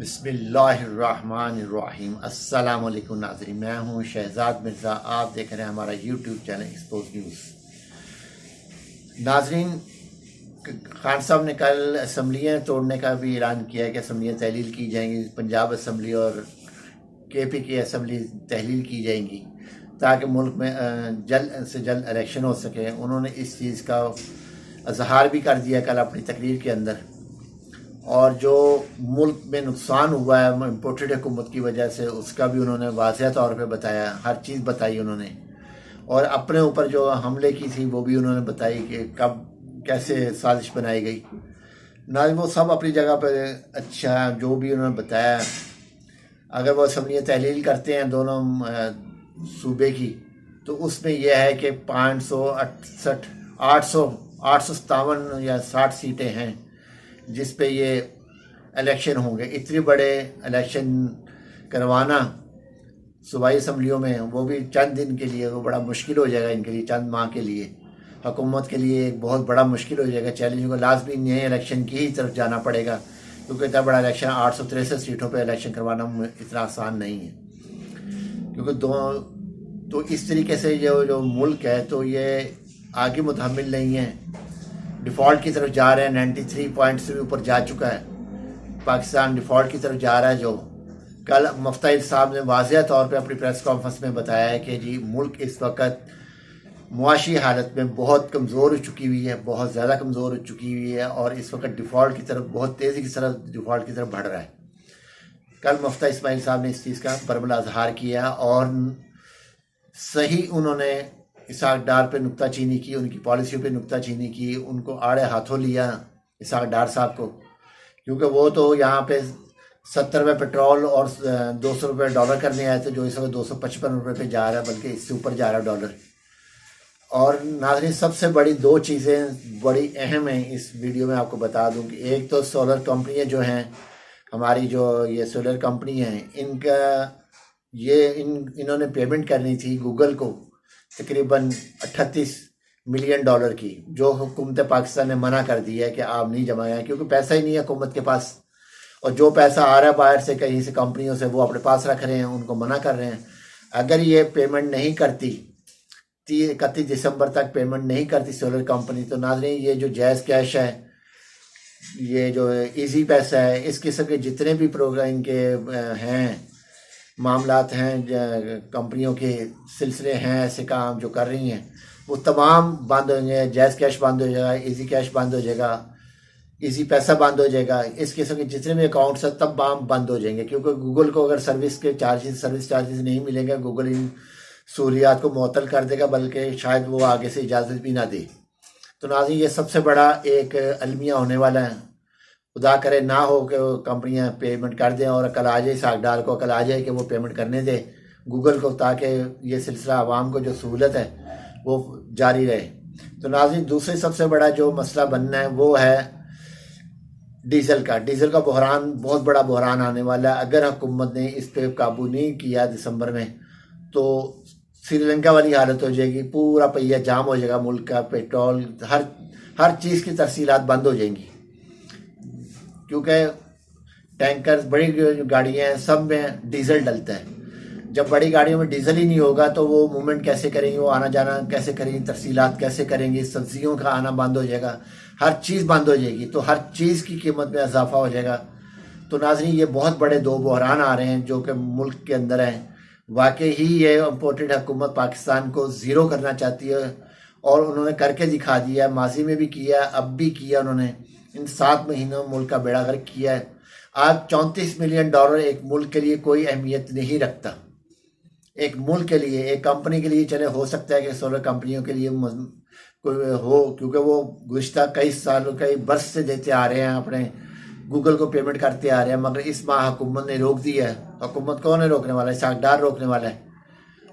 बिस्मिल्लाहिर्रहमानिर्रहीम। अस्सलाम वालेकुम नाज़रीन, मैं हूँ शहजाद मिर्ज़ा। आप देख रहे हैं हमारा यूट्यूब चैनल एक्सपोज न्यूज़। नाज़रीन, खान साहब ने कल असम्बलियाँ तोड़ने का भी ऐलान किया है कि असम्बलियाँ तहलील की जाएंगी। पंजाब असम्बली और KP की असम्बली तहलील की जाएंगी ताकि मुल्क में जल्द से जल्द इलेक्शन हो सके। उन्होंने इस चीज़ का इजहार भी कर दिया कल अपनी तकरीर के अंदर। और जो मुल्क में नुकसान हुआ है इम्पोर्टेड हुकूमत की वजह से, उसका भी उन्होंने वाज़ह तौर पे बताया, हर चीज़ बताई उन्होंने। और अपने ऊपर जो हमले की थी वो भी उन्होंने बताई कि कब कैसे साजिश बनाई गई। ना वो सब अपनी जगह पर अच्छा, जो भी उन्होंने बताया। अगर वो असम्बलियाँ तहलील करते हैं दोनों सूबे की, तो उसमें यह है कि 568 857 या 60 सीटें हैं जिस पे ये इलेक्शन होंगे। इतने बड़े इलेक्शन करवाना सूबाई असम्बलियों में, वो भी चंद दिन के लिए, वो बड़ा मुश्किल हो जाएगा इनके लिए। चंद माह के लिए हुकूमत के लिए एक बहुत बड़ा मुश्किल हो जाएगा। चैलेंज को लाजमी नए इलेक्शन की ही तरफ जाना पड़ेगा, क्योंकि इतना बड़ा इलेक्शन 863 सीटों पर इलेक्शन करवाना इतना आसान नहीं है। क्योंकि तो इस तरीके से जो मुल्क है, तो ये आगे मुतहम्मिल नहीं है, डिफ़ॉल्ट की तरफ जा रहे हैं। 93 पॉइंट्स से भी ऊपर जा चुका है पाकिस्तान, डिफ़ॉल्ट की तरफ जा रहा है। जो कल मुफ्ती साहब ने वाज़ह तौर पे अपनी प्रेस कॉन्फ्रेंस में बताया है कि जी मुल्क इस वक्त मुआशी हालत में बहुत कमज़ोर हो चुकी हुई है, बहुत ज़्यादा कमज़ोर हो चुकी हुई है, और इस वक्त डिफ़ॉल्ट की तरफ बहुत तेज़ी की तरफ डिफ़ॉल्ट की तरफ बढ़ रहा है। कल मुफ्ती इस्माइल साहब ने इस चीज़ का बरमला इजहार किया और सही उन्होंने इसहाक डार पे नुक्ताचीनी की, उनकी पॉलिसियों पे नुक्ताचीनी की, उनको आड़े हाथों लिया इसहाक डार साहब को। क्योंकि वो तो यहाँ पे 70 रुपये पेट्रोल और 200 रुपये डॉलर करने आए थे, जो इस वक्त 255 रुपये पे जा रहा है, बल्कि इससे ऊपर जा रहा है डॉलर। और नाज़रीन, सबसे बड़ी दो चीज़ें बड़ी अहम हैं इस वीडियो में, आपको बता दूं कि एक तो सोलर कंपनियाँ जो हैं हमारी, जो ये सोलर कंपनी हैं, इनका इन्होंने पेमेंट करनी थी गूगल को तकरीबन 38 मिलियन डॉलर की, जो हुकूमत पाकिस्तान ने मना कर दिया है कि आप नहीं जमा है, क्योंकि पैसा ही नहीं है हुकूमत के पास। और जो पैसा आ रहा है बाहर से, कहीं से कंपनियों से, वो अपने पास रख रहे हैं, उनको मना कर रहे हैं। अगर ये पेमेंट नहीं करती, 31 दिसंबर तक पेमेंट नहीं करती सोलर कंपनी, तो नाज़रीन ये जो जायज़ कैश है, ये जो इजी पैसा है, इस किस्म के जितने भी प्रोग्राम इनके हैं, मामलात हैं, कंपनियों के सिलसिले हैं, ऐसे काम जो कर रही हैं, वो तमाम बंद हो जाएंगे। जायज़ कैश बंद हो जाएगा, इजी कैश बंद हो जाएगा, इजी पैसा बंद हो जाएगा। इस किस्म के जितने भी अकाउंट्स हैं तब बंद हो जाएंगे, क्योंकि गूगल को अगर सर्विस चार्जेस नहीं मिलेंगे, गूगल इन सहूलियात को मुअत्तल कर देगा, बल्कि शायद वो आगे से इजाज़त भी ना दे। तो नाज़रीन, ये सबसे बड़ा एक अलमिया होने वाला है। खुदा करे ना हो कि कंपनियां पेमेंट कर दें और कल आ जाए, इसहाक डार को कल आ जाए कि वो पेमेंट करने दे गूगल को, ताकि ये सिलसिला आवाम को जो सहूलत है वो जारी रहे। तो नाज़रीन, दूसरी सबसे बड़ा जो मसला बनना है वो है डीज़ल का बहरान, बहुत बड़ा बहरान आने वाला है। अगर हुकूमत ने इस पर काबू नहीं किया दिसंबर में, तो श्रीलंका वाली हालत हो जाएगी, पूरा पहिया जाम हो जाएगा मुल्क का। पेट्रोल, हर चीज़ की तरसीलात बंद हो जाएंगी, क्योंकि टैंकर, बड़ी गाड़ियाँ हैं, सब में डीजल डलता है। जब बड़ी गाड़ियों में डीजल ही नहीं होगा तो वो मूवमेंट कैसे करेंगे, वो आना जाना कैसे करेंगी, तरसीलात कैसे करेंगी, सब्जियों का आना बंद हो जाएगा, हर चीज़ बंद हो जाएगी, तो हर चीज़ की कीमत में इजाफा हो जाएगा। तो नाज़रीन, ये बहुत बड़े दो बहरान आ रहे हैं जो कि मुल्क के अंदर हैं। वाकई ही ये इम्पोर्टेड हुकूमत पाकिस्तान को ज़ीरो करना चाहती है, और उन्होंने करके दिखा दिया है। माजी में भी किया, अब भी किया उन्होंने। इन 7 महीनों मुल्क का बेड़ा गर्क किया है। आज 34 मिलियन डॉलर एक मुल्क के लिए कोई अहमियत नहीं रखता। एक मुल्क के लिए, एक कंपनी के लिए चले, हो सकता है कि सोलर कंपनियों के लिए कोई हो, क्योंकि वो गुज़िश्ता कई सालों, कई बरस से देते आ रहे हैं, अपने गूगल को पेमेंट करते आ रहे हैं। मगर इस माह हुकूमत ने रोक दिया है। हुकूमत कौन है रोकने वाला है? इसहाक डार रोकने वाला है।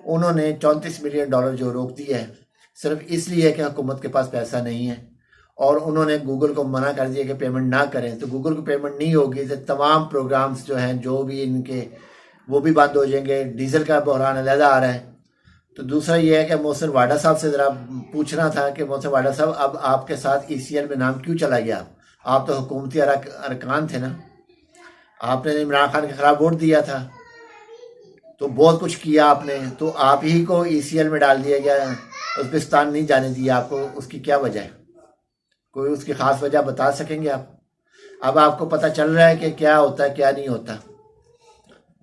उन्होंने 34 मिलियन डॉलर जो रोक दिया है, सिर्फ इसलिए कि हुकूमत के पास पैसा नहीं है, और उन्होंने गूगल को मना कर दिया कि पेमेंट ना करें। तो गूगल को पेमेंट नहीं होगी तो तमाम प्रोग्राम्स जो हैं, जो भी इनके, वो भी बंद हो जाएंगे। डीजल का बहरान अलहदा आ रहा है। तो दूसरा ये है कि मोहसिन वाडा साहब से ज़रा पूछना था कि मोहसिन वाडा साहब, अब आपके साथ ECL में नाम क्यों चला गया? आप तो हुकूमती अरकान थे ना, आपने इमरान खान के खिलाफ वोट दिया था, तो बहुत कुछ किया आपने, तो आप ही को ECL में डाल दिया गया, उज़्बेकिस्तान नहीं जाने दिया आपको, उसकी क्या वजह है? कोई उसकी ख़ास वजह बता सकेंगे आप? अब आपको पता चल रहा है कि क्या होता है क्या नहीं होता।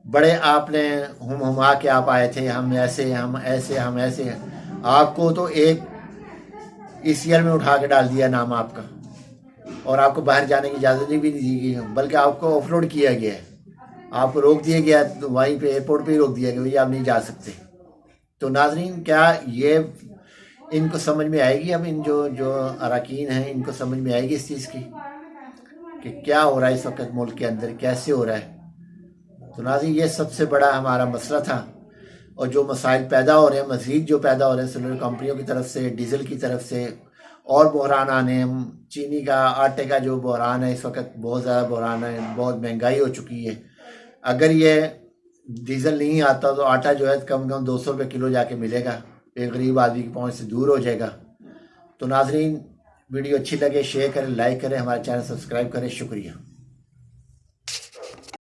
बड़े आपने हुमा के आप आए थे, हम ऐसे हम ऐसे हम ऐसे हैं। आपको तो एक ECL में उठा के डाल दिया नाम आपका, और आपको बाहर जाने की इजाज़त भी नहीं दी गई, बल्कि आपको ऑफलोड किया गया है, आपको रोक दिया गया, तो वहीं पे एयरपोर्ट पे ही रोक दिया गया, भैया आप नहीं जा सकते। तो नाजरीन, क्या ये इनको समझ में आएगी? अब इन जो जो अरकान हैं, इनको समझ में आएगी इस चीज़ की कि क्या हो रहा है इस वक्त मुल्क के अंदर, कैसे हो रहा है? तो नाज़रीन, ये सबसे बड़ा हमारा मसला था, और जो मसाइल पैदा हो रहे हैं, मज़ीद जो पैदा हो रहे हैं सेलुलर कंपनियों की तरफ से, डीजल की तरफ से, और बहरान आने हैं। चीनी का, आटे का जो बहरान है इस वक्त, बहुत ज़्यादा बहरान है, बहुत महंगाई हो चुकी है। अगर ये डीजल नहीं आता तो आटा जो है कम से कम 200 रुपये किलो जाके मिलेगा, एक गरीब आदमी की पहुंच से दूर हो जाएगा। तो नाजरीन, वीडियो अच्छी लगे शेयर करें, लाइक करें, हमारे चैनल सब्सक्राइब करें। शुक्रिया।